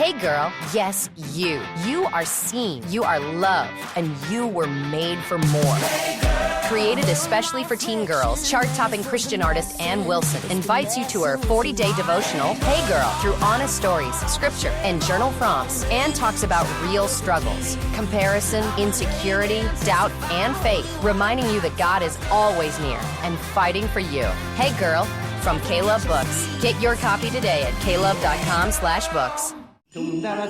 Hey girl, yes, you. You are seen, you are loved, and you were made for more. Created especially for teen girls, chart-topping Christian artist Ann Wilson invites you to her 40-day devotional, Hey Girl, through honest stories, scripture, and journal prompts. Ann talks about real struggles, comparison, insecurity, doubt, and faith, reminding you that God is always near and fighting for you. Hey Girl, from K-Love Books. Get your copy today at klove.com/books. Santa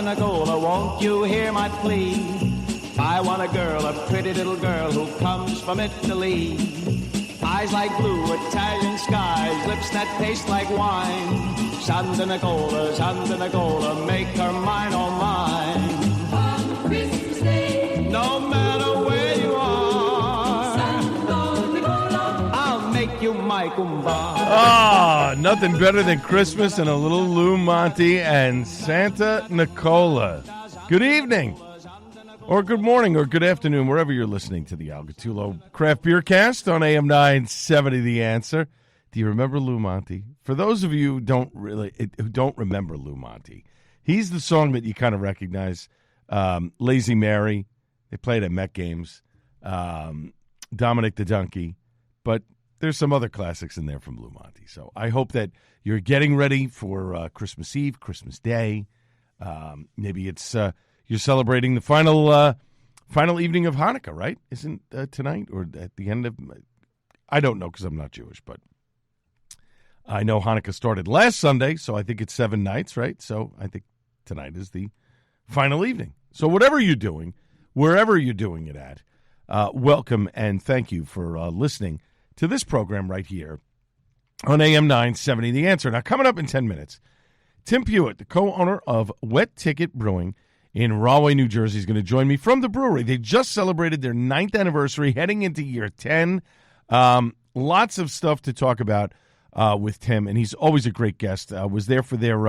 Nicola, won't you hear my plea? I want a girl, a pretty little girl who comes from Italy. Eyes like blue Italian skies, lips that taste like wine. Santa Nicola, make her mine, oh mine. On Christmas Day, no matter where you are, Santa Nicola, I'll make you my kumbaya. Ah, nothing better than Christmas and a little Lou Monte and Santa Nicola. Good evening, or good morning, or good afternoon, wherever you're listening to the Al Gattullo Craft Beer Cast on AM 970 The Answer. Do you remember Lou Monte? For those of you who don't remember Lou Monte, he's the song that you kind of recognize. Lazy Mary, they played at Met games. Dominic the Donkey, but there's some other classics in there from Lou Monte. So I hope that you're getting ready for Christmas Eve, Christmas Day. Maybe it's you're celebrating the final evening of Hanukkah, right? Isn't tonight or at the end of? I don't know because I'm not Jewish, but I know Hanukkah started last Sunday, so I think it's 7 nights, right? So I think tonight is the final evening. So whatever you're doing, wherever you're doing it at, welcome and thank you for listening to this program right here on AM 970 The Answer. Now, coming up in 10 minutes, Tim Pewitt, the co-owner of Wet Ticket Brewing in Rahway, New Jersey, is going to join me from the brewery. They just celebrated their 9th anniversary, heading into year 10. Lots of stuff to talk about with Tim, and he's always a great guest. Was there for their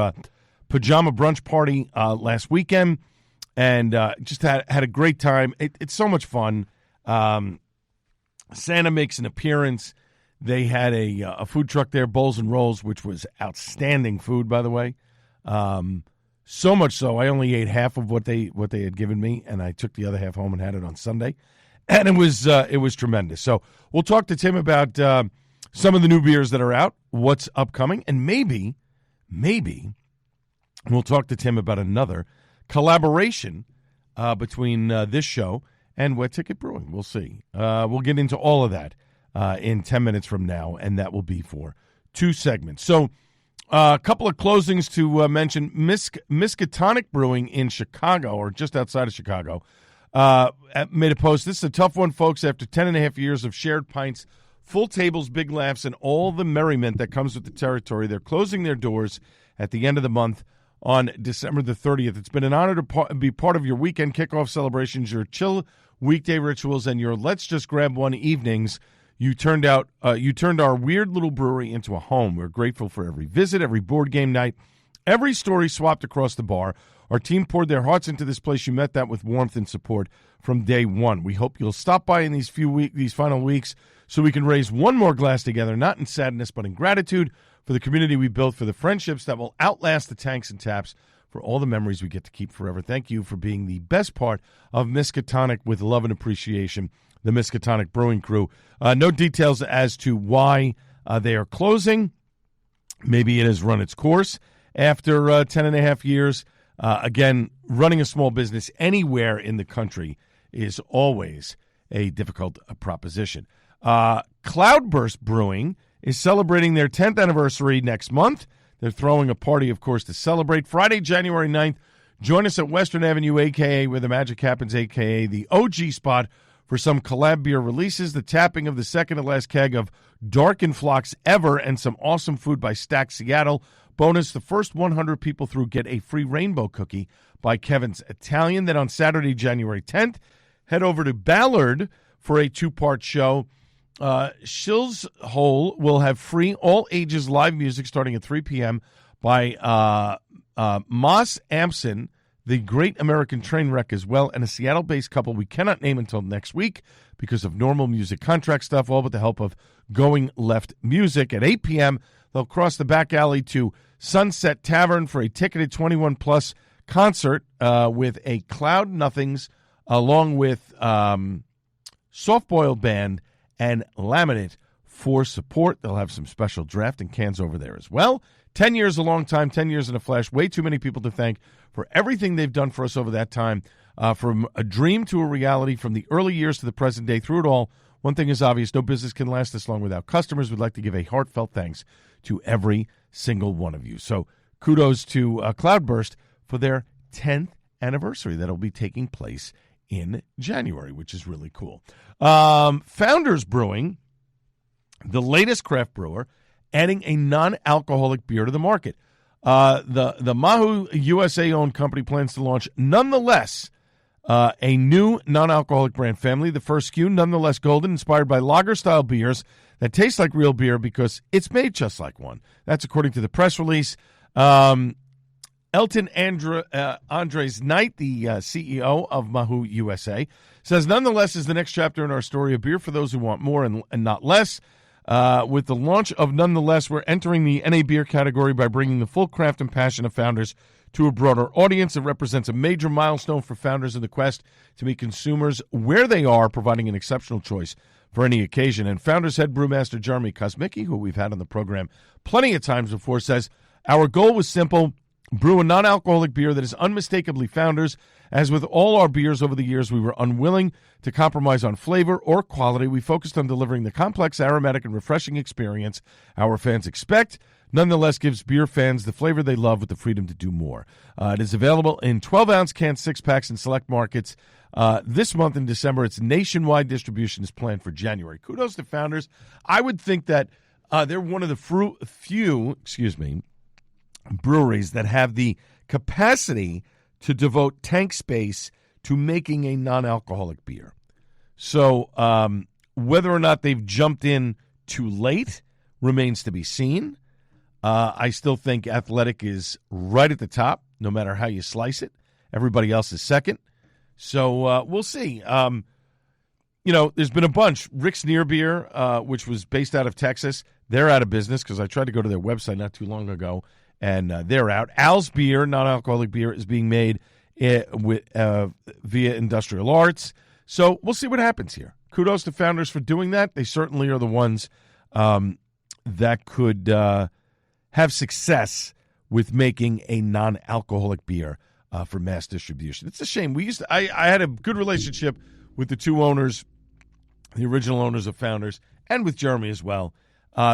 pajama brunch party last weekend, and just had a great time. It's so much fun. Santa makes an appearance. They had a food truck there, Bowls and Rolls, which was outstanding food, by the way. So much so, I only ate half of what they had given me, and I took the other half home and had it on Sunday, and it was tremendous. So we'll talk to Tim about some of the new beers that are out, what's upcoming, and maybe we'll talk to Tim about another collaboration between this show and Wet Ticket Brewing. We'll see. We'll get into all of that in 10 minutes from now, and that will be for 2 segments. So a couple of closings to mention. Miskatonic Brewing in Chicago, or just outside of Chicago, made a post. This is a tough one, folks. After 10 and a half years of shared pints, full tables, big laughs, and all the merriment that comes with the territory, they're closing their doors at the end of the month on December the 30th. It's been an honor to be part of your weekend kickoff celebrations, your chill weekday rituals, and your let's just grab one evenings. You turned our weird little brewery into a home. We're grateful for every visit, every board game night, every story swapped across the bar. Our team poured their hearts into this place. You met that with warmth and support from day one. We hope you'll stop by in these final weeks so we can raise one more glass together, not in sadness, but in gratitude for the community we built, for the friendships that will outlast the tanks and taps, for all the memories we get to keep forever. Thank you for being the best part of Miskatonic with love and appreciation, the Miskatonic Brewing Crew. No details as to why they are closing. Maybe it has run its course after 10 and a half years. Again, running a small business anywhere in the country is always a difficult proposition. Cloudburst Brewing is celebrating their 10th anniversary next month. They're throwing a party, of course, to celebrate. Friday, January 9th, join us at Western Avenue, a.k.a. where the magic happens, a.k.a. the OG spot for some collab beer releases, the tapping of the second-to-last keg of Dark and Flocks ever, and some awesome food by Stack Seattle. Bonus, the first 100 people through get a free rainbow cookie by Kevin's Italian. Then on Saturday, January 10th, head over to Ballard for a 2-part show. Shill's Hole will have free all-ages live music starting at 3 p.m. by Moss Ampson, The Great American Train Wreck as well, and a Seattle-based couple we cannot name until next week because of normal music contract stuff, all with the help of Going Left Music. At 8 p.m., they'll cross the back alley to Sunset Tavern for a ticketed 21-plus concert with a Cloud Nothings along with Soft Boiled Band and Laminate for support. They'll have some special draft and cans over there as well. 10 years, a long time, 10 years in a flash. Way too many people to thank for everything they've done for us over that time. From a dream to a reality, from the early years to the present day, through it all, one thing is obvious: no business can last this long without customers. We'd like to give a heartfelt thanks to every single one of you. So kudos to Cloudburst for their 10th anniversary that'll be taking place in January, which is really cool. Founders Brewing, the latest craft brewer, adding a non-alcoholic beer to the market. The Mahu USA-owned company plans to launch, nonetheless, a new non-alcoholic brand family. The first SKU, Nonetheless Golden, inspired by lager-style beers that taste like real beer because it's made just like one. That's according to the press release. Elton Andres Knight, the CEO of Mahu USA, says, Nonetheless is the next chapter in our story of beer for those who want more and not less. With the launch of Nonetheless, we're entering the NA beer category by bringing the full craft and passion of Founders to a broader audience. It represents a major milestone for Founders in the quest to meet consumers where they are, providing an exceptional choice for any occasion. And Founders head brewmaster Jeremy Kosmicki, who we've had on the program plenty of times before, says, our goal was simple: brew a non-alcoholic beer that is unmistakably Founders. As with all our beers over the years, we were unwilling to compromise on flavor or quality. We focused on delivering the complex, aromatic, and refreshing experience our fans expect. Nonetheless gives beer fans the flavor they love with the freedom to do more. It is available in 12-ounce cans, 6-packs in select markets. This month in December, its nationwide distribution is planned for January. Kudos to Founders. I would think that they're one of the few breweries that have the capacity to devote tank space to making a non-alcoholic beer. So whether or not they've jumped in too late remains to be seen. I still think Athletic is right at the top, no matter how you slice it. Everybody else is second. So we'll see. There's been a bunch. Rick's Near Beer, which was based out of Texas, they're out of business because I tried to go to their website not too long ago, and they're out. Al's Beer, non-alcoholic beer, is being made via Industrial Arts. So we'll see what happens here. Kudos to Founders for doing that. They certainly are the ones that could have success with making a non-alcoholic beer for mass distribution. It's a shame. I had a good relationship with the two owners, the original owners of Founders, and with Jeremy as well.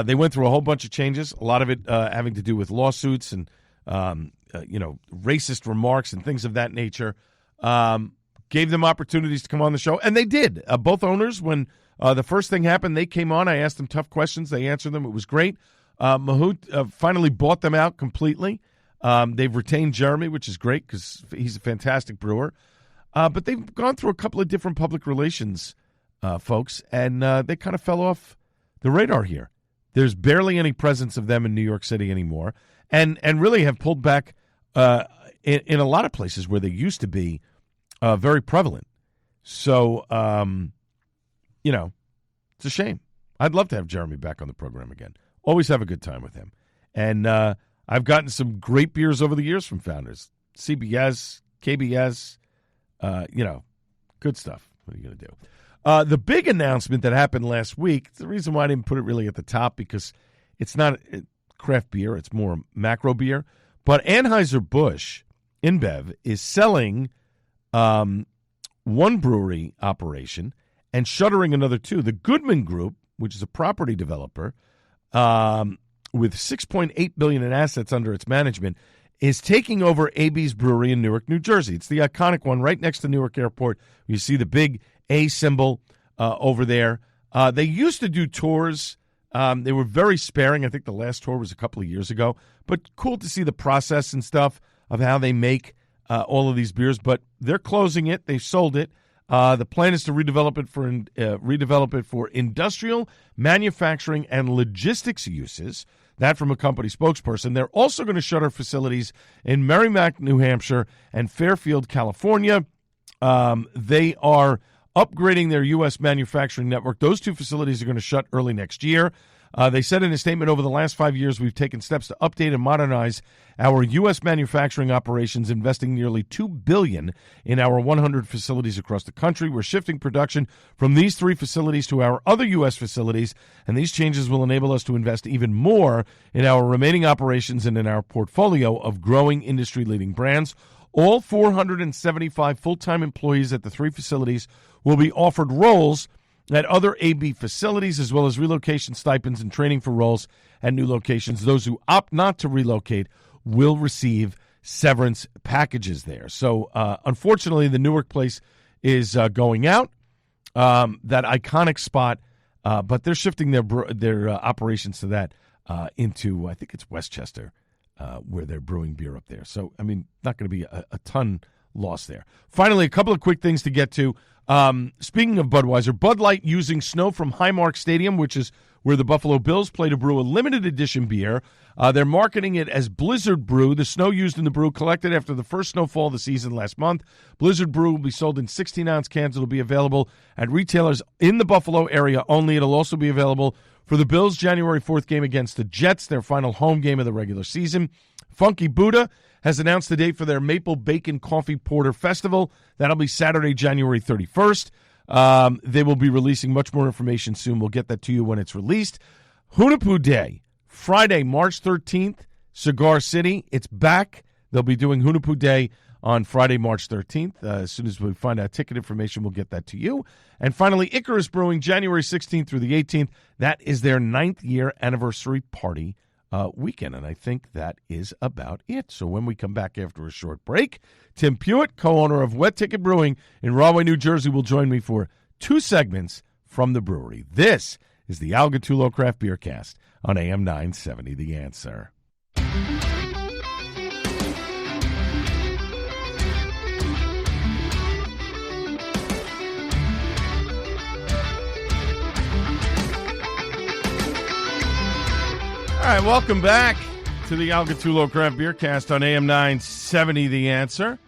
They went through a whole bunch of changes, a lot of it having to do with lawsuits and racist remarks and things of that nature. Gave them opportunities to come on the show, and they did. Both owners, when the first thing happened, they came on. I asked them tough questions. They answered them. It was great. Mahout finally bought them out completely. They've retained Jeremy, which is great because he's a fantastic brewer. But they've gone through a couple of different public relations folks, and they kind of fell off the radar here. There's barely any presence of them in New York City anymore, and really have pulled back in a lot of places where they used to be very prevalent. So, it's a shame. I'd love to have Jeremy back on the program again. Always have a good time with him. And I've gotten some great beers over the years from Founders. CBS, KBS, good stuff. What are you going to do? The big announcement that happened last week, the reason why I didn't put it really at the top, because it's not craft beer, it's more macro beer. But Anheuser-Busch InBev is selling one brewery operation and shuttering another two. The Goodman Group, which is a property developer with $6.8 billion in assets under its management, is taking over AB's Brewery in Newark, New Jersey. It's the iconic one right next to Newark Airport. You see the big A symbol over there. They used to do tours. They were very sparing. I think the last tour was a couple of years ago. But cool to see the process and stuff of how they make all of these beers. But they're closing it. They sold it. The plan is to redevelop it for industrial, manufacturing, and logistics uses. That from a company spokesperson. They're also going to shutter facilities in Merrimack, New Hampshire, and Fairfield, California. They are upgrading their U.S. manufacturing network. Those two facilities are going to shut early next year. They said in a statement, over the last 5 years, we've taken steps to update and modernize our U.S. manufacturing operations, investing nearly $2 billion in our 100 facilities across the country. We're shifting production from these 3 facilities to our other U.S. facilities, and these changes will enable us to invest even more in our remaining operations and in our portfolio of growing industry-leading brands. All 475 full-time employees at the 3 facilities will be offered roles at other AB facilities, as well as relocation stipends and training for roles at new locations. Those who opt not to relocate will receive severance packages there. So, unfortunately, the Newark place is going out, that iconic spot, but they're shifting their operations to that into, I think it's Westchester, where they're brewing beer up there. So, I mean, not going to be a ton lost there. Finally, a couple of quick things to get to. Speaking of Budweiser, Bud Light using snow from Highmark Stadium, which is where the Buffalo Bills play, to brew a limited edition beer. They're marketing it as Blizzard Brew. The snow used in the brew collected after the first snowfall of the season last month. Blizzard Brew will be sold in 16-ounce cans. It'll be available at retailers in the Buffalo area only. It'll also be available for the Bills' January 4th game against the Jets, their final home game of the regular season. Funky Buddha has announced the date for their Maple Bacon Coffee Porter Festival. That'll be Saturday, January 31st. They will be releasing much more information soon. We'll get that to you when it's released. Hunapoo Day, Friday, March 13th, Cigar City. It's back. They'll be doing Hunapoo Day on Friday, March 13th. As soon as we find out ticket information, we'll get that to you. And finally, Icarus Brewing, January 16th through the 18th. That is their 9th year anniversary party weekend, and I think that is about it. So when we come back after a short break, Tim Pewitt, co-owner of Wet Ticket Brewing in Rahway, New Jersey, will join me for 2 segments from the brewery. This is the Al Gattullo Craft Beer Cast on AM 970, The Answer. All right, welcome back to the Al Gattullo Craft Beer Cast on AM 970, The Answer.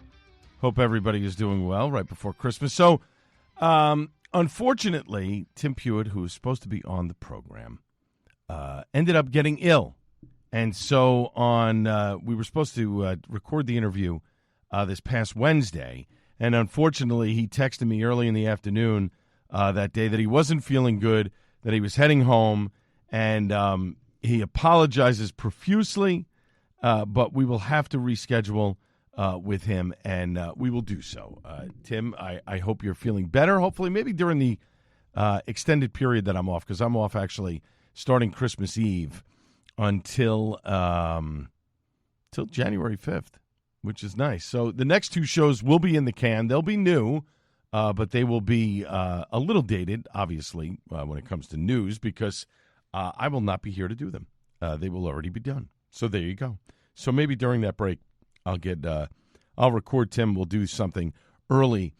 Hope everybody is doing well right before Christmas. So, unfortunately, Tim Pewitt, who was supposed to be on the program, ended up getting ill. And so we were supposed to record the interview this past Wednesday. And unfortunately, he texted me early in the afternoon that day that he wasn't feeling good, that he was heading home, and he apologizes profusely, but we will have to reschedule with him, and we will do so. Tim, I hope you're feeling better, hopefully, maybe during the extended period that I'm off, because I'm off actually starting Christmas Eve until January 5th, which is nice. So the next 2 shows will be in the can. They'll be new, but they will be a little dated, obviously, when it comes to news, because I will not be here to do them. They will already be done. So there you go. So maybe during that break, I'll record Tim. We'll do something early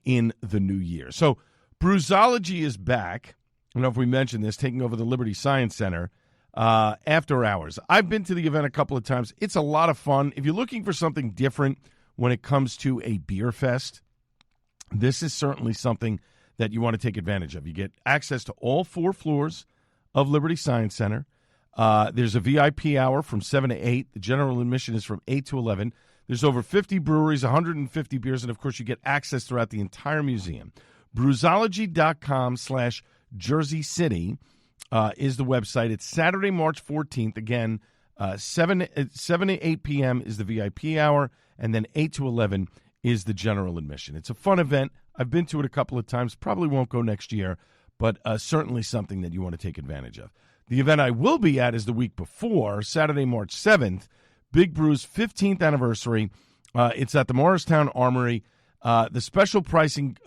in the new year. So Brewsology is back. I don't know if we mentioned this, taking over the Liberty Science Center after hours. I've been to the event a couple of times. It's a lot of fun. If you're looking for something different when it comes to a beer fest, this is certainly something that you want to take advantage of. You get access to all 4 floors of Liberty Science Center. There's a VIP hour from 7 to 8. The general admission is from 8 to 11. There's over 50 breweries, 150 beers, and, of course, you get access throughout the entire museum. Brewsology.com/Jersey City is the website. It's Saturday, March 14th. Again, 7 to 8 p.m. is the VIP hour, and then 8 to 11 is the general admission. It's a fun event. I've been to it a couple of times. Probably won't go next year, but certainly something that you want to take advantage of. The event I will be at is the week before, Saturday, March 7th, Big Brew's 15th anniversary. It's at the Morristown Armory. The special pricing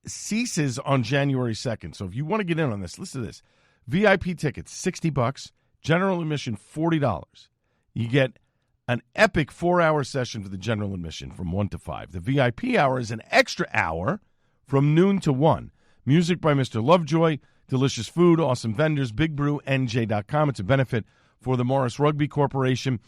ceases on January 2nd. So if you want to get in on this, listen to this. VIP tickets, $60. General admission, $40. You get an epic 4-hour session for the general admission from 1 to 5. The VIP hour is an extra hour from noon to 1. Music by Mr. Lovejoy, delicious food, awesome vendors, BigBrewNJ.com. It's a benefit for the Morris Rugby Corporation.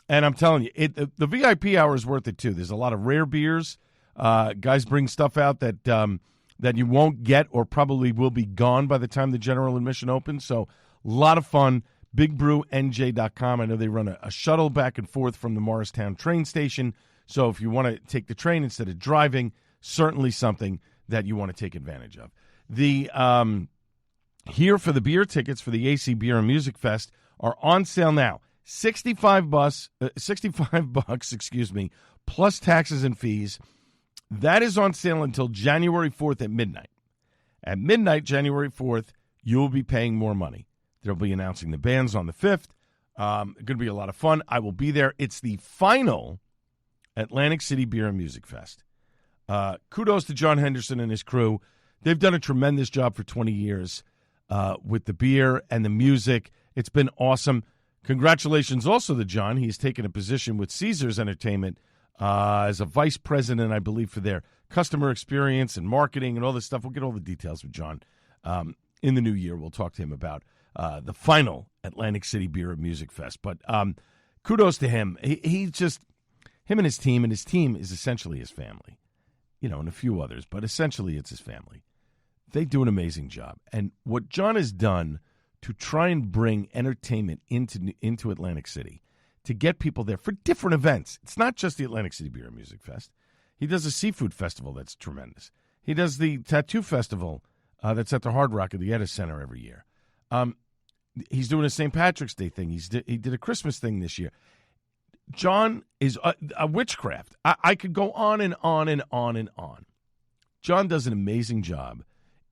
And I'm telling you, the VIP hour is worth it, too. There's a lot of rare beers. Guys bring stuff out that you won't get or probably will be gone by the time the general admission opens. So a lot of fun. BigBrewNJ.com. I know they run a shuttle back and forth from the Morristown train station. So if you want to take the train instead of driving, certainly something that you want to take advantage of. The here for the beer tickets for the AC Beer and Music Fest are on sale now. $65, plus taxes and fees. That is on sale until January 4th at midnight. At midnight, January 4th, you'll be paying more money. They'll be announcing the bands on the 5th. Going to be a lot of fun. I will be there. It's the final Atlantic City Beer and Music Fest. Kudos to John Henderson and his crew. They've done a tremendous job for 20 years with the beer and the music. It's been awesome. Congratulations also to John. He's taken a position with Caesars Entertainment as a vice president, I believe, for their customer experience and marketing and all this stuff. We'll get all the details with John in the new year. We'll talk to him about the final Atlantic City Beer and Music Fest. But kudos to him. He just, him and his team is essentially his family, and a few others, but essentially it's his family. They do an amazing job. And what John has done to try and bring entertainment into Atlantic City, to get people there for different events. It's not just the Atlantic City Beer and Music Fest. He does a seafood festival that's tremendous. He does the tattoo festival that's at the Hard Rock at the Edis Center every year. He's doing a St. Patrick's Day thing. He did a Christmas thing this year. John is a witchcraft. I could go on and on and on and on. John does an amazing job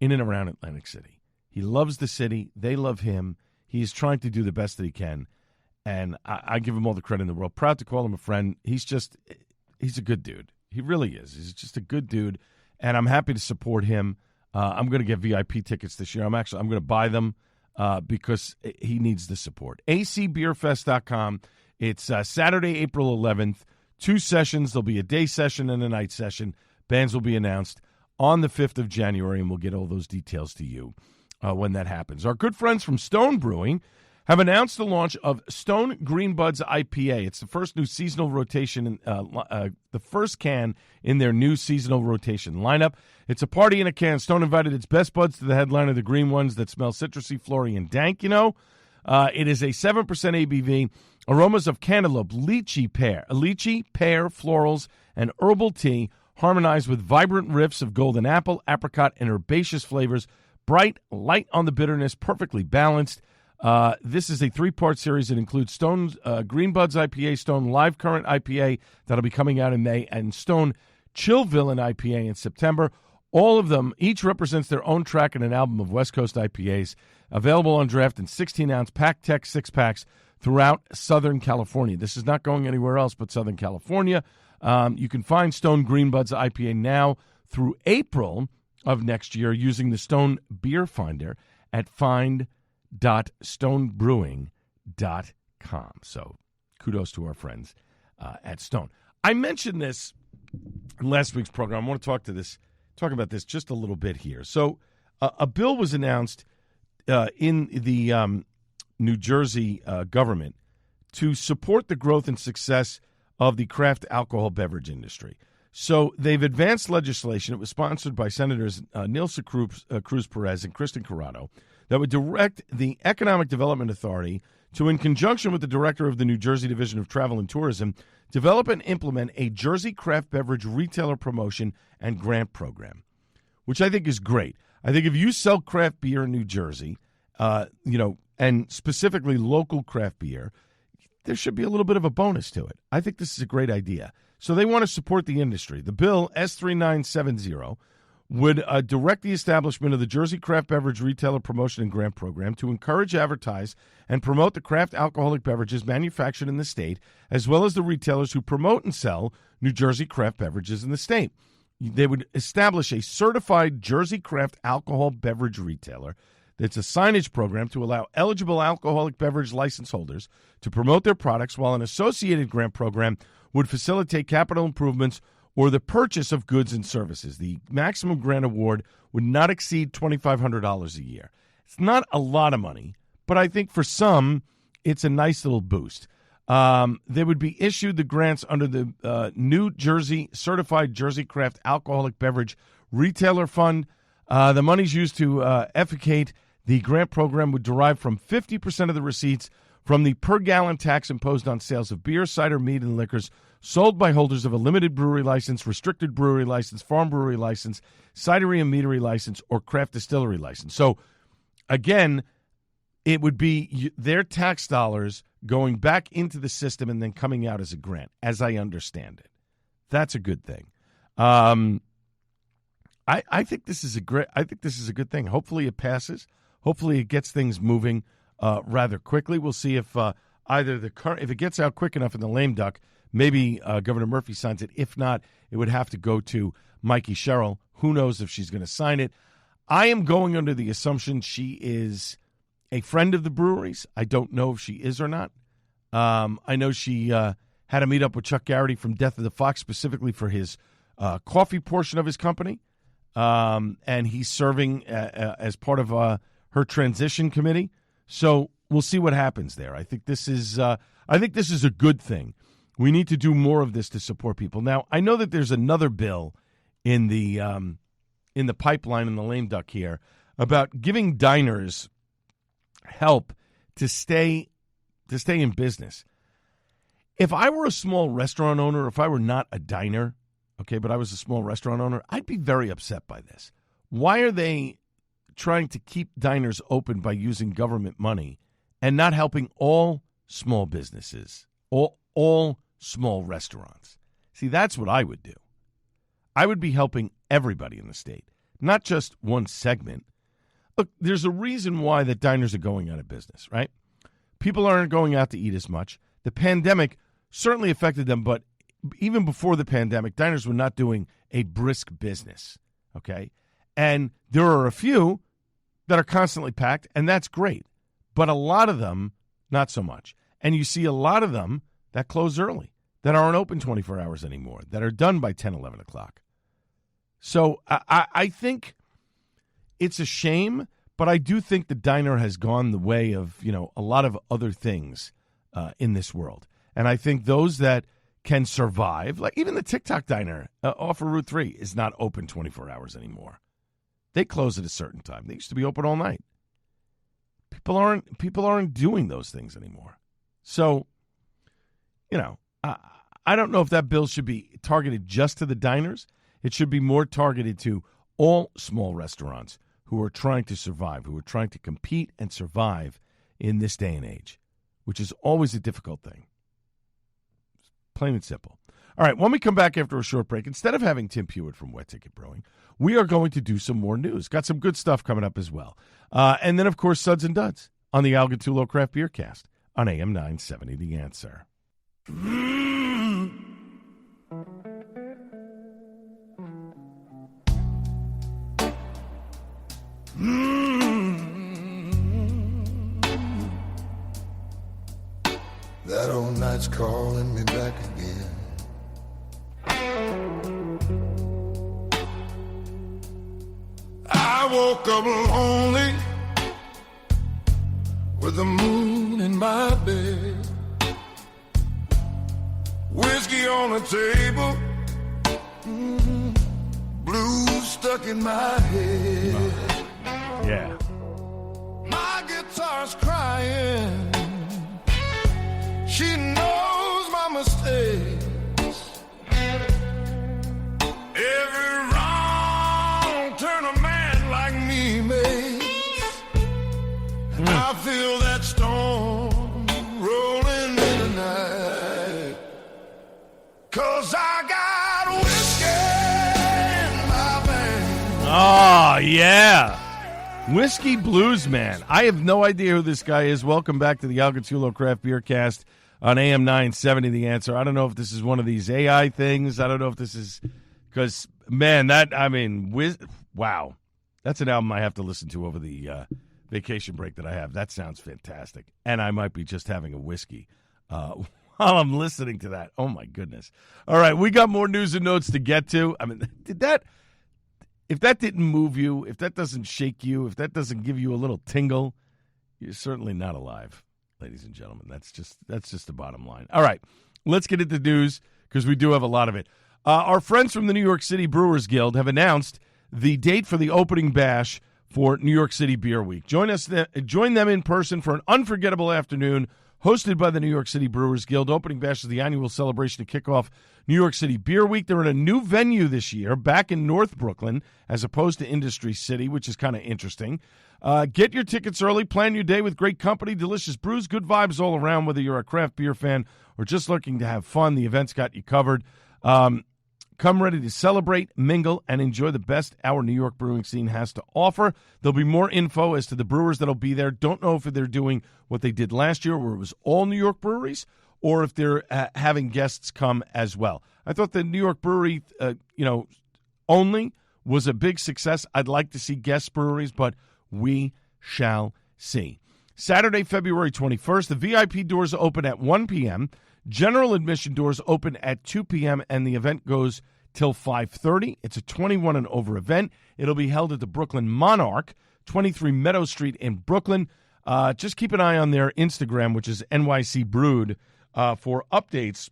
in and around Atlantic City. He loves the city. They love him. He is trying to do the best that he can, and I give him all the credit in the world. Proud to call him a friend. He's a good dude. He really is. He's just a good dude, and I'm happy to support him. I'm going to get VIP tickets this year. I'm going to buy them because he needs the support. acbeerfest.com. It's Saturday, April 11th. 2 sessions. There'll be a day session and a night session. Bands will be announced on the 5th of January, and we'll get all those details to you when that happens. Our good friends from Stone Brewing have announced the launch of Stone Green Buds IPA. It's the first new seasonal rotation, the first can in their new seasonal rotation lineup. It's a party in a can. Stone invited its best buds to the headliner, the green ones that smell citrusy, flory, and dank, It is a 7% ABV, aromas of cantaloupe, lychee, pear, florals, and herbal tea, harmonized with vibrant riffs of golden apple, apricot, and herbaceous flavors. Bright, light on the bitterness, perfectly balanced. This is a 3-part series. It includes Stone's Green Buds IPA, Stone Live Current IPA, that'll be coming out in May, and Stone Chill Villain IPA in September. All of them, each represents their own track in an album of West Coast IPAs, available on draft in 16-ounce Pack-Tech 6-packs throughout Southern California. This is not going anywhere else but Southern California. You can find Stone Green Buds IPA now through April of next year using the Stone Beer Finder at find.stonebrewing.com. So kudos to our friends at Stone. I mentioned this in last week's program. I want to talk about this just a little bit here. So a bill was announced in the New Jersey government to support the growth and success of the craft alcohol beverage industry. So they've advanced legislation. It was sponsored by Senators Nilsa Cruz Perez and Kristen Corrado that would direct the Economic Development Authority to, in conjunction with the director of the New Jersey Division of Travel and Tourism, develop and implement a Jersey craft beverage retailer promotion and grant program, which I think is great. I think if you sell craft beer in New Jersey, and specifically local craft beer, there should be a little bit of a bonus to it. I think this is a great idea. So they want to support the industry. The bill, S3970, would direct the establishment of the Jersey Craft Beverage Retailer Promotion and Grant Program to encourage, advertise, and promote the craft alcoholic beverages manufactured in the state, as well as the retailers who promote and sell New Jersey craft beverages in the state. They would establish a certified Jersey craft alcohol beverage retailer. It's a signage program to allow eligible alcoholic beverage license holders to promote their products, while an associated grant program would facilitate capital improvements or the purchase of goods and services. The maximum grant award would not exceed $2,500 a year. It's not a lot of money, but I think for some, it's a nice little boost. They would be issued the grants under the New Jersey Certified Jersey Craft Alcoholic Beverage Retailer Fund. The money's used to effectuate the grant program would derive from 50% of the receipts from the per-gallon tax imposed on sales of beer, cider, mead, and liquors sold by holders of a limited brewery license, restricted brewery license, farm brewery license, cidery and meadery license, or craft distillery license. So, again, it would be their tax dollars going back into the system and then coming out as a grant, as I understand it. That's a good thing. I think this is a good thing. Hopefully it passes. Hopefully it gets things moving rather quickly. We'll see if if it gets out quick enough in the lame duck, maybe Governor Murphy signs it. If not, it would have to go to Mikey Sherrill. Who knows if she's going to sign it? I am going under the assumption she is a friend of the breweries. I don't know if she is or not. I know she had a meetup with Chuck Garrity from Death of the Fox specifically for his coffee portion of his company, and he's serving as part of her transition committee. So we'll see what happens there. I think this is a good thing. We need to do more of this to support people. Now, I know that there's another bill in the pipeline in the lame duck here about giving diners help to stay in business. If I were a small restaurant owner, if I were not a diner, okay, but I was a small restaurant owner, I'd be very upset by this. Why are they trying to keep diners open by using government money and not helping all small businesses, all small restaurants? See, that's what I would do. I would be helping everybody in the state, not just one segment. Look, there's a reason why the diners are going out of business, right? People aren't going out to eat as much. The pandemic certainly affected them, but even before the pandemic, diners were not doing a brisk business, okay? And there are a few that are constantly packed, and that's great. But a lot of them, not so much. And you see a lot of them that close early, that aren't open 24 hours anymore, that are done by 10, 11 o'clock. So I think it's a shame, but I do think the diner has gone the way of, a lot of other things in this world. And I think those that can survive, like even the TikTok diner off of Route 3 is not open 24 hours anymore. They close at a certain time. They used to be open all night. People aren't doing those things anymore. So, I don't know if that bill should be targeted just to the diners. It should be more targeted to all small restaurants who are trying to survive, who are trying to compete and survive in this day and age, which is always a difficult thing. Plain and simple. All right, when we come back after a short break, instead of having Tim Pewitt from Wet Ticket Brewing, we are going to do some more news. Got some good stuff coming up as well. And then, of course, Suds and Duds on the Al Gattullo Craft Beer Cast on AM 970 The Answer. That old night's calling me back again. I woke up lonely with the moon in my bed, whiskey on the table, blues stuck in my head. Yeah. My guitar's crying. She knows my mistakes. Every wrong turn a man like me makes. And I feel that storm rolling in the night. 'Cause I got whiskey in my veins. Oh, yeah. Whiskey Blues Man. I have no idea who this guy is. Welcome back to the Al Gattullo Craft Beer Cast on AM 970 The Answer. I don't know if this is one of these AI things. I don't know if this is because, man, wow. That's an album I have to listen to over the vacation break that I have. That sounds fantastic. And I might be just having a whiskey while while I'm listening to that. Oh, my goodness. All right, we got more news and notes to get to. I mean, if that didn't move you, if that doesn't shake you, if that doesn't give you a little tingle, you're certainly not alive, ladies and gentlemen. That's just the bottom line. All right, let's get into news because we do have a lot of it. Our friends from the New York City Brewers Guild have announced the date for the opening bash for New York City Beer Week. Join them in person for an unforgettable afternoon hosted by the New York City Brewers Guild. Opening Bash is the annual celebration to kick off New York City Beer Week. They're in a new venue this year, back in North Brooklyn, as opposed to Industry City, which is kind of interesting. Get your tickets early. Plan your day with great company, delicious brews, good vibes all around, whether you're a craft beer fan or just looking to have fun. The event's got you covered. Come ready to celebrate, mingle, and enjoy the best our New York brewing scene has to offer. There'll be more info as to the brewers that'll be there. Don't know if they're doing what they did last year where it was all New York breweries or if they're having guests come as well. I thought the New York brewery, only was a big success. I'd like to see guest breweries, but we shall see. Saturday, February 21st, the VIP doors open at 1 p.m., general admission doors open at 2 p.m., and the event goes till 5:30. It's a 21 and over event. It'll be held at the Brooklyn Monarch, 23 Meadow Street in Brooklyn. Just keep an eye on their Instagram, which is NYC Brewed, for updates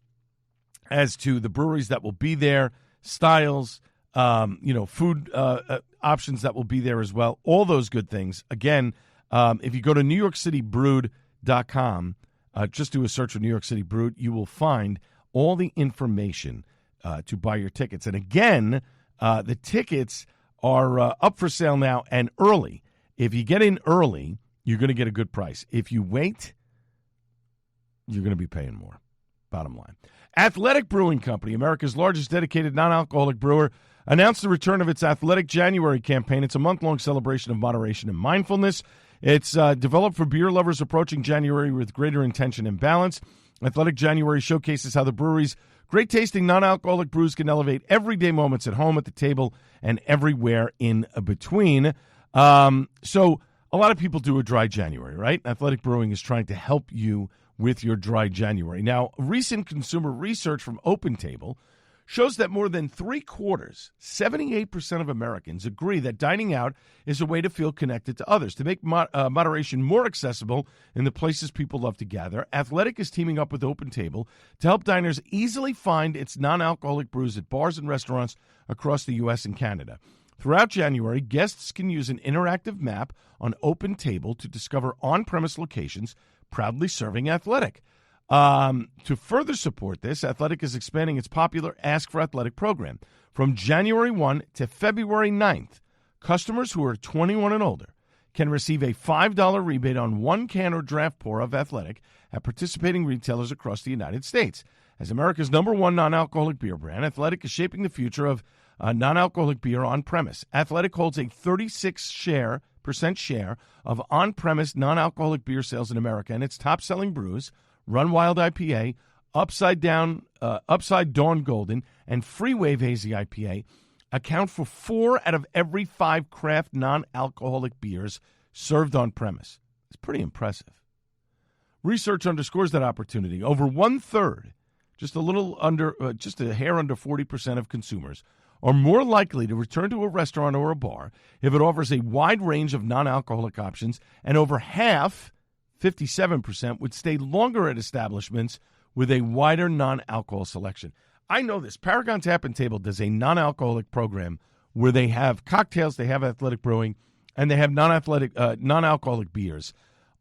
as to the breweries that will be there, styles, food options that will be there as well. All those good things. Again, if you go to NewYorkCityBrewed.com, just do a search for New York City Brewed, you will find all the information to buy your tickets. And again, the tickets are up for sale now and early. If you get in early, you're going to get a good price. If you wait, you're going to be paying more. Bottom line. Athletic Brewing Company, America's largest dedicated non-alcoholic brewer, announced the return of its Athletic January campaign. It's a month-long celebration of moderation and mindfulness. It's developed for beer lovers approaching January with greater intention and balance. Athletic January showcases how the brewery's great-tasting non-alcoholic brews can elevate everyday moments at home, at the table, and everywhere in between. So a lot of people do a dry January, right? Athletic Brewing is trying to help you with your dry January. Now, recent consumer research from OpenTable shows that more than 3/4, 78% of Americans agree that dining out is a way to feel connected to others. To make moderation more accessible in the places people love to gather, Athletic is teaming up with OpenTable to help diners easily find its non-alcoholic brews at bars and restaurants across the U.S. and Canada. Throughout January, guests can use an interactive map on OpenTable to discover on-premise locations proudly serving Athletic. To further support this, Athletic is expanding its popular Ask for Athletic program. From January 1 to February 9th, customers who are 21 and older can receive a $5 rebate on one can or draft pour of Athletic at participating retailers across the United States. As America's #1 non-alcoholic beer brand, Athletic is shaping the future of non-alcoholic beer on premise. Athletic holds a 36% share of on-premise non-alcoholic beer sales in America, and its top-selling brews, Run Wild IPA, Upside Dawn Golden, and Freewave Hazy IPA, account for 4 out of every 5 craft non-alcoholic beers served on premise. It's pretty impressive. Research underscores that opportunity. Over 1/3, just a hair under 40% of consumers are more likely to return to a restaurant or a bar if it offers a wide range of non-alcoholic options, and over half, 57%, would stay longer at establishments with a wider non-alcohol selection. I know this. Paragon Tap and Table does a non-alcoholic program where they have cocktails, they have athletic brewing, and they have non-alcoholic beers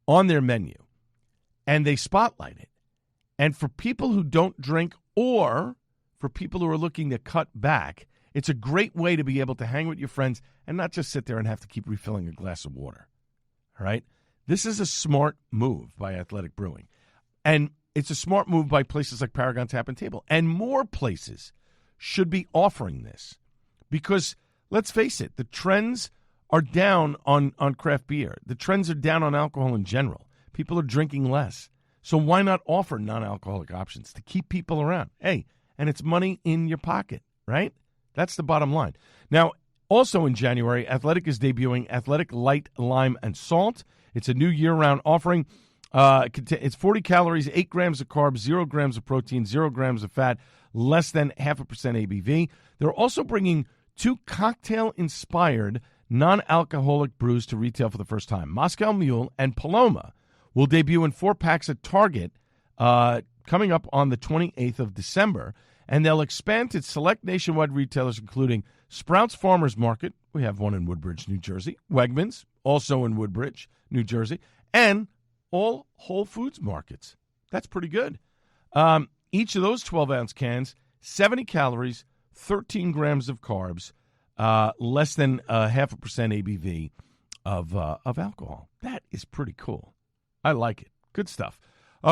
on their menu. And they spotlight it. And for people who don't drink or for people who are looking to cut back, it's a great way to be able to hang with your friends and not just sit there and have to keep refilling a glass of water. All right? This is a smart move by Athletic Brewing. And it's a smart move by places like Paragon Tap and Table. And more places should be offering this. Because, let's face it, the trends are down on craft beer. The trends are down on alcohol in general. People are drinking less. So why not offer non-alcoholic options to keep people around? Hey, and it's money in your pocket, right? That's the bottom line. Now, also in January, Athletic is debuting Athletic Light Lime and Salt. It's a new year-round offering. It's 40 calories, 8 grams of carbs, 0 grams of protein, 0 grams of fat, less than 0.5% ABV. They're also bringing 2 cocktail-inspired non-alcoholic brews to retail for the first time. Moscow Mule and Paloma will debut in 4-packs at Target coming up on the 28th of December, and they'll expand to select nationwide retailers, including Sprouts Farmers Market. We have one in Woodbridge, New Jersey. Wegmans, also in Woodbridge, New Jersey. And all Whole Foods markets. That's pretty good. Each of those 12-ounce cans, 70 calories, 13 grams of carbs, less than 0.5% ABV of alcohol. That is pretty cool. I like it. Good stuff.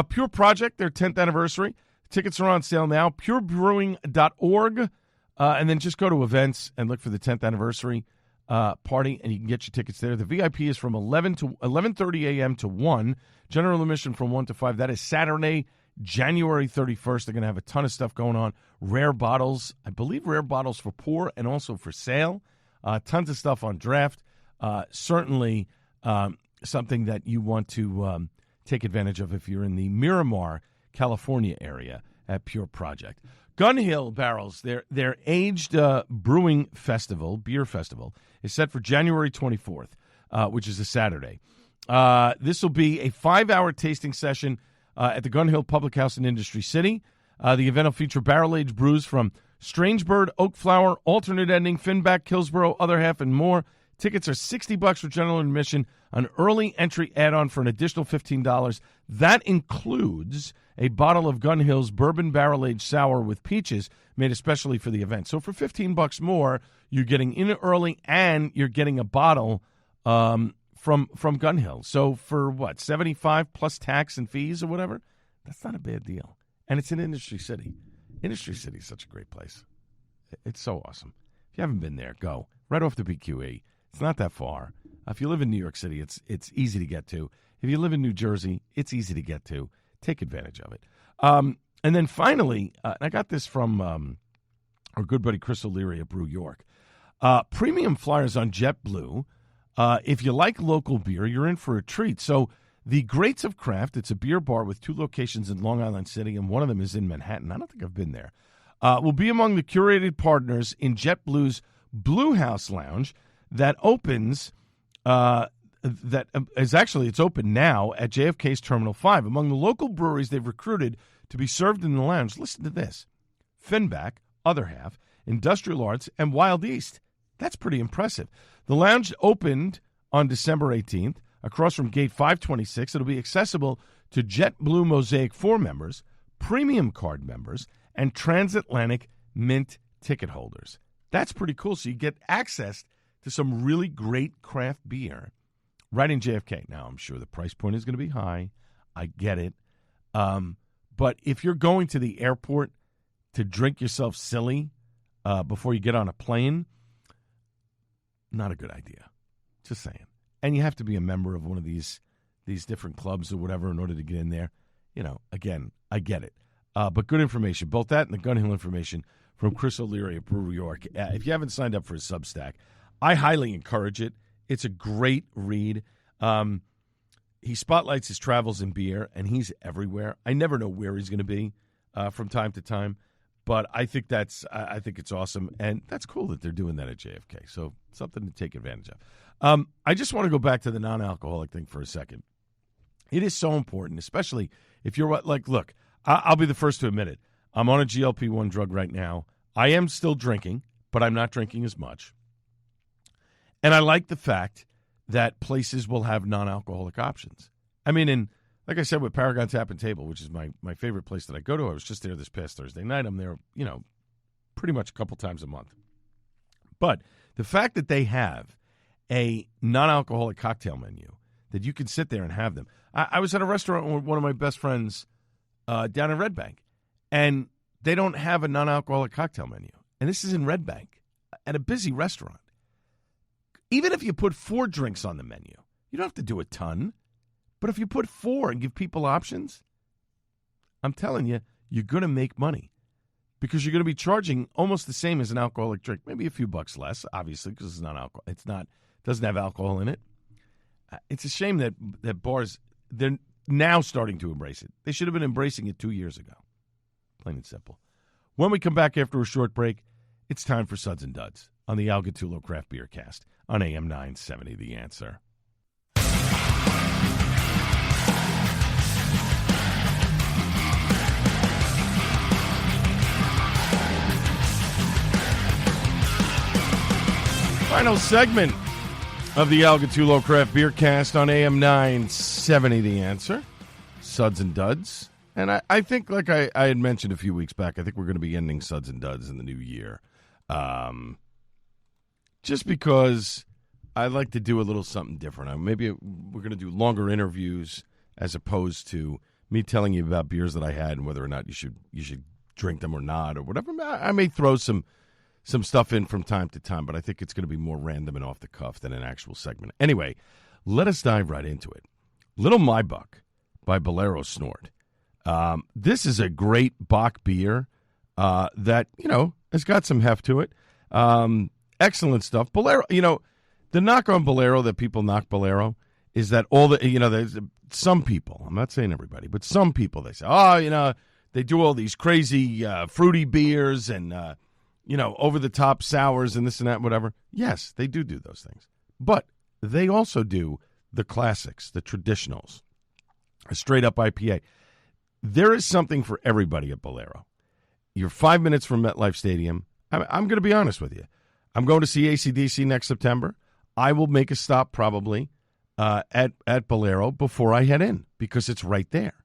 Pure Project, their 10th anniversary. Tickets are on sale now. purebrewing.org. And then just go to events and look for the 10th anniversary party, and you can get your tickets there. The VIP is from 11:30 a.m. to 1. General admission from 1 to 5. That is Saturday, January 31st. They're going to have a ton of stuff going on. Rare bottles. I believe rare bottles for pour and also for sale. Tons of stuff on draft. Certainly something that you want to take advantage of if you're in the Miramar, California area at Pure Project. Gun Hill Barrels, their aged brewing festival, beer festival, is set for January 24th, which is a Saturday. This will be a 5-hour tasting session at the Gun Hill Public House in Industry City. The event will feature barrel-aged brews from Strangebird, Oak Flower, Alternate Ending, Finback, Hillsborough, Other Half, and more. Tickets are $60 for general admission, an early entry add-on for an additional $15. That includes a bottle of Gun Hill's Bourbon Barrel-Aged Sour with Peaches made especially for the event. So for $15 more, you're getting in early and you're getting a bottle from Gun Hill. So for what, $75 plus tax and fees or whatever? That's not a bad deal. And it's in Industry City. Industry City is such a great place. It's so awesome. If you haven't been there, go. Right off the BQE. It's not that far. If you live in New York City, it's easy to get to. If you live in New Jersey, it's easy to get to. Take advantage of it. And then finally, I got this from our good buddy Chris O'Leary at Brew York. Premium flyers on JetBlue. If you like local beer, you're in for a treat. So the Greats of Craft, it's a beer bar with 2 locations in Long Island City, and one of them is in Manhattan. I don't think I've been there. Will be among the curated partners in JetBlue's Blue House Lounge that opens it's open now at JFK's Terminal 5. Among the local breweries they've recruited to be served in the lounge, listen to this: Finback, Other Half, Industrial Arts, and Wild East. That's pretty impressive. The lounge opened on December 18th across from Gate 526. It'll be accessible to JetBlue Mosaic 4 members, Premium Card members, and Transatlantic Mint ticket holders. That's pretty cool. So you get access to some really great craft beer right in JFK. Now, I'm sure the price point is going to be high. I get it. But if you're going to the airport to drink yourself silly before you get on a plane, not a good idea. Just saying. And you have to be a member of one of these different clubs or whatever in order to get in there. You know, again, I get it. But good information. Both that and the Gun Hill information from Chris O'Leary at Brew York. If you haven't signed up for his Substack, I highly encourage it. It's a great read. He spotlights his travels in beer, and he's everywhere. I never know where he's going to be from time to time, but I think I think it's awesome, and that's cool that they're doing that at JFK. So something to take advantage of. I just want to go back to the non-alcoholic thing for a second. It is so important, especially if you're like, look, I'll be the first to admit it. I'm on a GLP-1 drug right now. I am still drinking, but I'm not drinking as much. And I like the fact that places will have non-alcoholic options. I mean, and like I said, with Paragon Tap and Table, which is my favorite place that I go to, I was just there this past Thursday night. I'm there, pretty much a couple times a month. But the fact that they have a non-alcoholic cocktail menu, that you can sit there and have them. I was at a restaurant with one of my best friends down in Red Bank, and they don't have a non-alcoholic cocktail menu. And this is in Red Bank at a busy restaurant. Even if you put 4 drinks on the menu, you don't have to do a ton. But if you put 4 and give people options, I'm telling you, you're going to make money because you're going to be charging almost the same as an alcoholic drink, maybe a few bucks less, obviously, because it's not alcohol. Doesn't have alcohol in it. It's a shame that bars, now starting to embrace it. They should have been embracing it 2 years ago. Plain and simple. When we come back after a short break, it's time for Suds and Duds on the Al Gattullo Craft Beer Cast on AM 970 The Answer. Final segment of the Al Gattullo Craft Beer Cast on AM 970 The Answer. Suds and Duds. And I think, like I had mentioned a few weeks back, I think we're going to be ending Suds and Duds in the new year. Just because I like to do a little something different. Maybe we're going to do longer interviews as opposed to me telling you about beers that I had and whether or not you should drink them or not or whatever. I may throw some stuff in from time to time, but I think it's going to be more random and off the cuff than an actual segment. Anyway, let us dive right into it. Little My Buck by Bolero Snort. This is a great Bock beer that, has got some heft to it. Excellent stuff. Bolero, the knock on Bolero that people knock Bolero is that there's some people, I'm not saying everybody, but some people, they say, they do all these crazy fruity beers and, over-the-top sours and this and that and whatever. Yes, they do those things. But they also do the classics, the traditionals, a straight-up IPA. There is something for everybody at Bolero. You're 5 minutes from MetLife Stadium. I'm going to be honest with you. I'm going to see AC/DC next September. I will make a stop probably at Bolero before I head in because it's right there.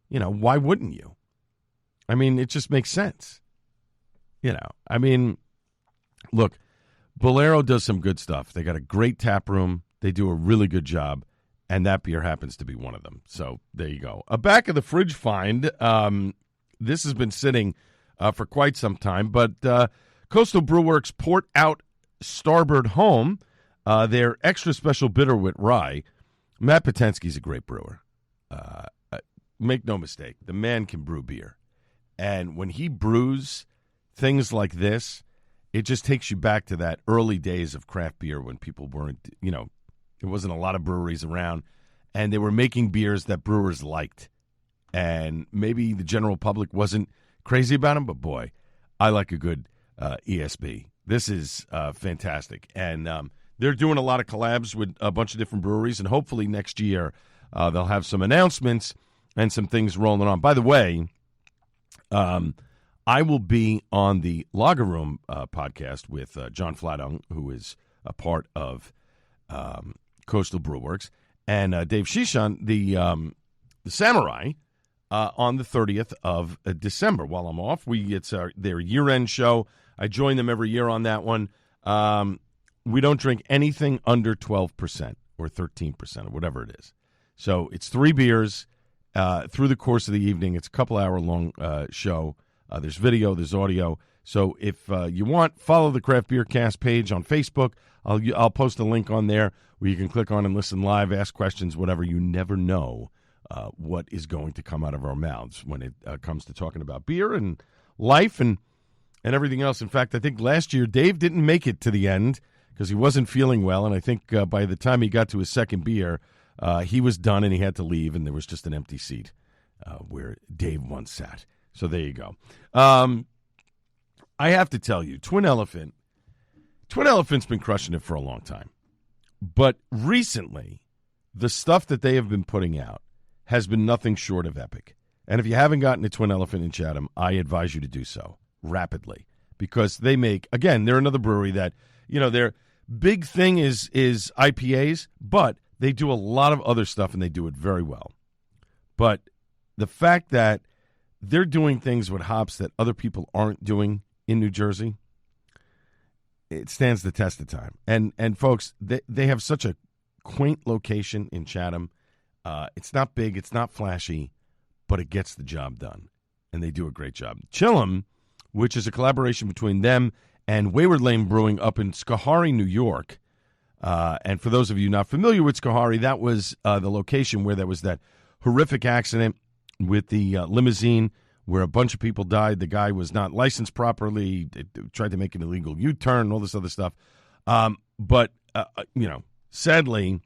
Why wouldn't you? I mean, it just makes sense. Look, Bolero does some good stuff. They got a great tap room. They do a really good job, and that beer happens to be one of them. So there you go. A back of the fridge find. This has been sitting for quite some time, but Coastal Brewworks Port Out Starboard Home, their extra special bitter wit rye. Matt Potensky's a great brewer. Make no mistake, the man can brew beer. And when he brews things like this, it just takes you back to that early days of craft beer when people weren't, there wasn't a lot of breweries around, and they were making beers that brewers liked. And maybe the general public wasn't crazy about them, but boy, I like a good ESB. This is fantastic. And they're doing a lot of collabs with a bunch of different breweries, and hopefully next year they'll have some announcements and some things rolling on. By the way, I will be on the Lager Room podcast with John Flatung, who is a part of Coastal Brewworks, and Dave Shishan, the Samurai, on the 30th of December. While I'm off, it's their year-end show. I join them every year on that one. We don't drink anything under 12% or 13% or whatever it is. So it's 3 beers through the course of the evening. It's a couple-hour-long show. There's video, there's audio. So if you want, follow the Craft Beer Cast page on Facebook. I'll post a link on there where you can click on and listen live, ask questions, whatever. You never know what is going to come out of our mouths when it comes to talking about beer and life and everything else. In fact, I think last year Dave didn't make it to the end because he wasn't feeling well, and I think by the time he got to his second beer, he was done and he had to leave, and there was just an empty seat where Dave once sat. So there you go. I have to tell you, Twin Elephant's been crushing it for a long time. But recently, the stuff that they have been putting out has been nothing short of epic. And if you haven't gotten to Twin Elephant in Chatham, I advise you to do so rapidly. Because they make, again, they're another brewery that, their big thing is IPAs, but they do a lot of other stuff and they do it very well. But the fact that they're doing things with hops that other people aren't doing in New Jersey, it stands the test of time. And folks, they have such a quaint location in Chatham. It's not big, it's not flashy, but it gets the job done. And they do a great job. Chillum, which is a collaboration between them and Wayward Lane Brewing up in Schoharie, New York. And for those of you not familiar with Schoharie, that was the location where there was that horrific accident with the limousine where a bunch of people died. The guy was not licensed properly, tried to make an illegal U-turn, all this other stuff. But sadly,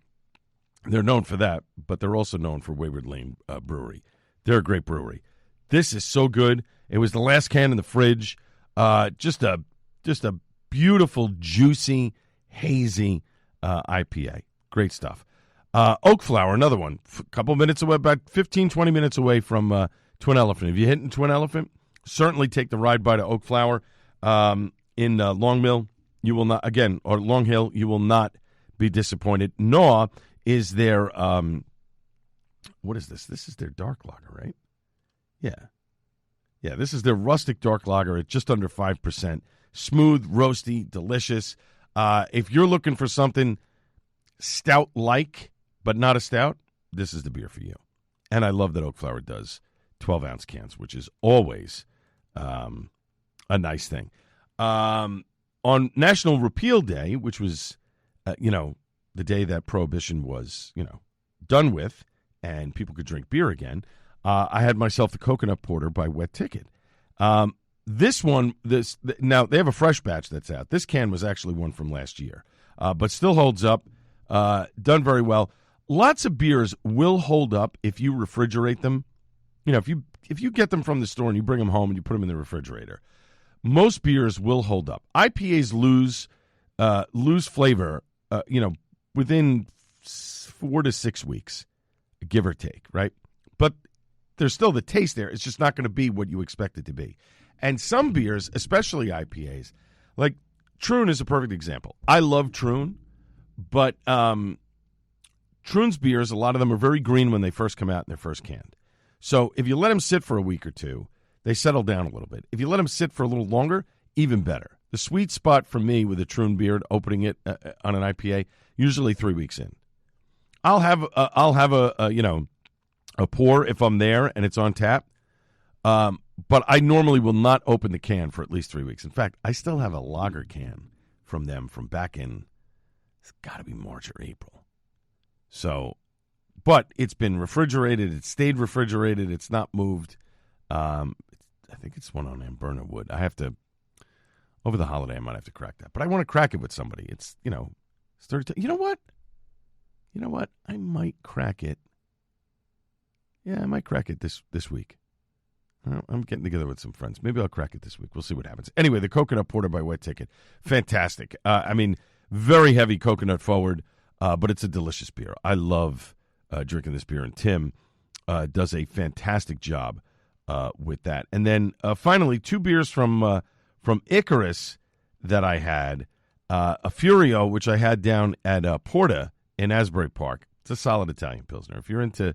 They're known for that, but they're also known for Wayward Lane Brewery. They're a great brewery. This is so good. It was the last can in the fridge. Just a beautiful, juicy, hazy IPA. Great stuff. Oak Flower, another one. A couple minutes away, about 15, 20 minutes away from Twin Elephant. If you're hitting Twin Elephant, certainly take the ride by to Oak Flower in Long Mill. You will not, again, or Long Hill, you will not be disappointed. Nor is their, what is this? This is their dark lager, right? Yeah. Yeah, this is their rustic dark lager at just under 5%. Smooth, roasty, delicious. If you're looking for something stout-like, but not a stout, this is the beer for you. And I love that Oak Flower does 12-ounce cans, which is always a nice thing. On National Repeal Day, which was, the day that Prohibition was, done with and people could drink beer again, I had myself the Coconut Porter by Wet Ticket. Now, they have a fresh batch that's out. This can was actually one from last year, but still holds up, done very well. Lots of beers will hold up if you refrigerate them. If you get them from the store and you bring them home and you put them in the refrigerator, most beers will hold up. IPAs lose flavor, within 4 to 6 weeks, give or take, right? But there's still the taste there. It's just not going to be what you expect it to be. And some beers, especially IPAs, like Troon is a perfect example. I love Troon, but Troon's beers, a lot of them are very green when they first come out and they're first canned. So if you let them sit for a week or two, they settle down a little bit. If you let them sit for a little longer, even better. The sweet spot for me with a Troon beer, opening it on an IPA, usually 3 weeks in. I'll have a pour if I'm there and it's on tap. But I normally will not open the can for at least 3 weeks. In fact, I still have a lager can from them from back in, it's got to be March or April. So, but it's been refrigerated. It stayed refrigerated. It's not moved. I think it's one on Amberna Wood. I have to, over the holiday, I might have to crack that. But I want to crack it with somebody. It's, you know what? I might crack it. Yeah, I might crack it this week. I'm getting together with some friends. Maybe I'll crack it this week. We'll see what happens. Anyway, the Coconut Porter by Wet Ticket. Fantastic. Very heavy coconut forward, but it's a delicious beer. I love drinking this beer, and Tim does a fantastic job with that. And then finally, 2 beers from Icarus that I had. A Furio, which I had down at Porta in Asbury Park. It's a solid Italian Pilsner. If you're into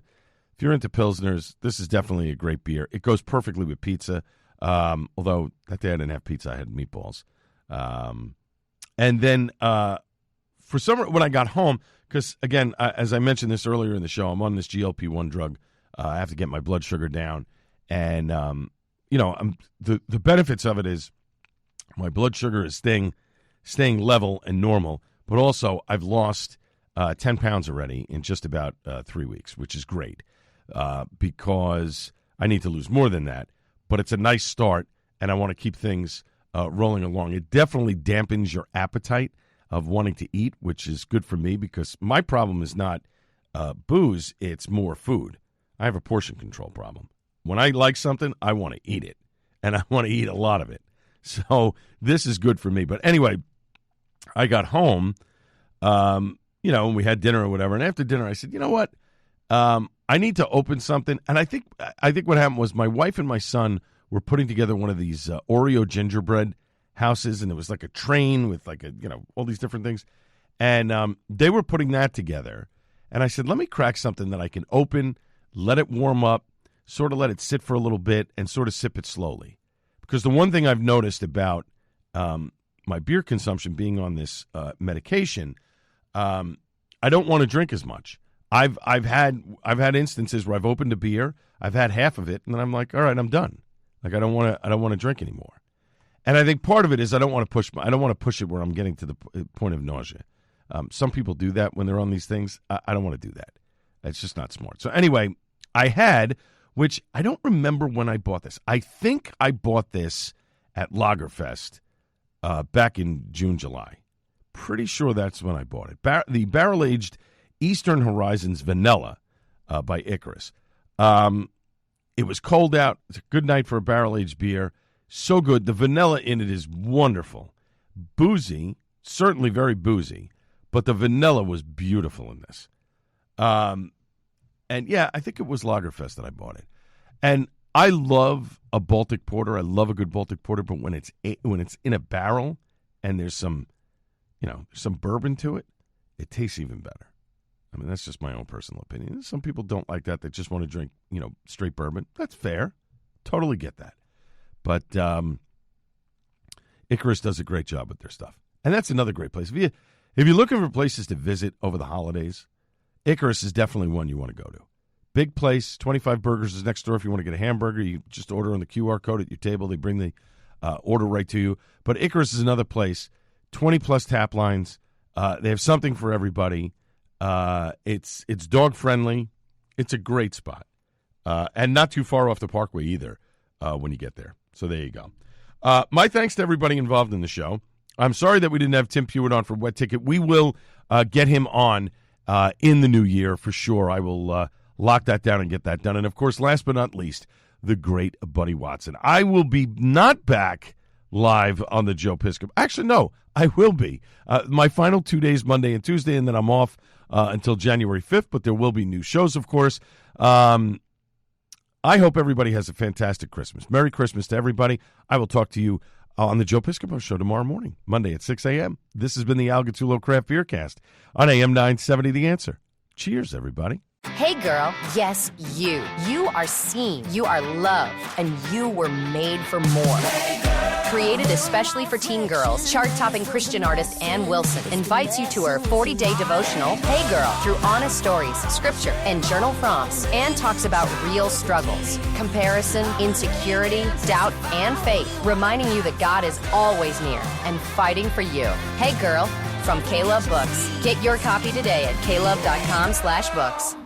Pilsners, this is definitely a great beer. It goes perfectly with pizza, although that day I didn't have pizza. I had meatballs. And then for summer, when I got home, because, again, as I mentioned this earlier in the show, I'm on this GLP-1 drug. I have to get my blood sugar down. And, the benefits of it is my blood sugar is staying level and normal, but also I've lost 10 pounds already in just about 3 weeks, which is great. Because I need to lose more than that. But it's a nice start, and I want to keep things rolling along. It definitely dampens your appetite of wanting to eat, which is good for me because my problem is not booze, it's more food. I have a portion control problem. When I like something, I want to eat it, and I want to eat a lot of it. So this is good for me. But anyway, I got home, and we had dinner or whatever, and after dinner I said, you know what? I need to open something, and I think what happened was my wife and my son were putting together one of these Oreo gingerbread houses, and it was like a train with all these different things, and they were putting that together, and I said, let me crack something that I can open, let it warm up, sort of let it sit for a little bit, and sort of sip it slowly, because the one thing I've noticed about my beer consumption being on this medication, I don't want to drink as much. I've had instances where I've opened a beer, I've had half of it, and then I'm like, all right, I'm done. Like I don't want to drink anymore. And I think part of it is I don't want to push it where I'm getting to the point of nausea. Some people do that when they're on these things. I don't want to do that. It's just not smart. So anyway, I had, which I don't remember when I bought this. I think I bought this at Lagerfest back in June, July. Pretty sure that's when I bought it. The barrel-aged Eastern Horizons Vanilla by Icarus. It was cold out. It's a good night for a barrel-aged beer. So good. The vanilla in it is wonderful. Boozy, certainly very boozy, but the vanilla was beautiful in this. And, yeah, I think it was Lagerfest that I bought it. And I love a Baltic Porter. I love a good Baltic Porter, but when it's in a barrel and there's some bourbon to it, it tastes even better. I mean, that's just my own personal opinion. Some people don't like that. They just want to drink, straight bourbon. That's fair. Totally get that. But Icarus does a great job with their stuff. And that's another great place. If you're looking for places to visit over the holidays, Icarus is definitely one you want to go to. Big place, 25 Burgers is next door. If you want to get a hamburger, you just order on the QR code at your table. They bring the order right to you. But Icarus is another place, 20-plus tap lines. They have something for everybody. It's dog-friendly. It's a great spot. And not too far off the Parkway either when you get there. So there you go. My thanks to everybody involved in the show. I'm sorry that we didn't have Tim Pewitt on for Wet Ticket. We will get him on in the new year for sure. I will lock that down and get that done. And, of course, last but not least, the great Buddy Watson. I will be not back live on the Joe Piscopo. Actually, no, I will be. My final 2 days, Monday and Tuesday, and then I'm off until January 5th, but there will be new shows, of course. I hope everybody has a fantastic Christmas. Merry Christmas to everybody. I will talk to you on the Joe Piscopo Show tomorrow morning, Monday at 6 a.m. This has been the Al Gattullo Craft Beer Cast on AM 970 The Answer. Cheers, everybody. Hey girl, yes, you. You are seen, you are loved, and you were made for more. Created especially for teen girls, chart-topping Christian artist Ann Wilson invites you to her 40-day devotional, Hey Girl, through honest stories, scripture, and journal prompts. Ann talks about real struggles, comparison, insecurity, doubt, and faith, reminding you that God is always near and fighting for you. Hey Girl, from K-Love Books. Get your copy today at klove.com/books.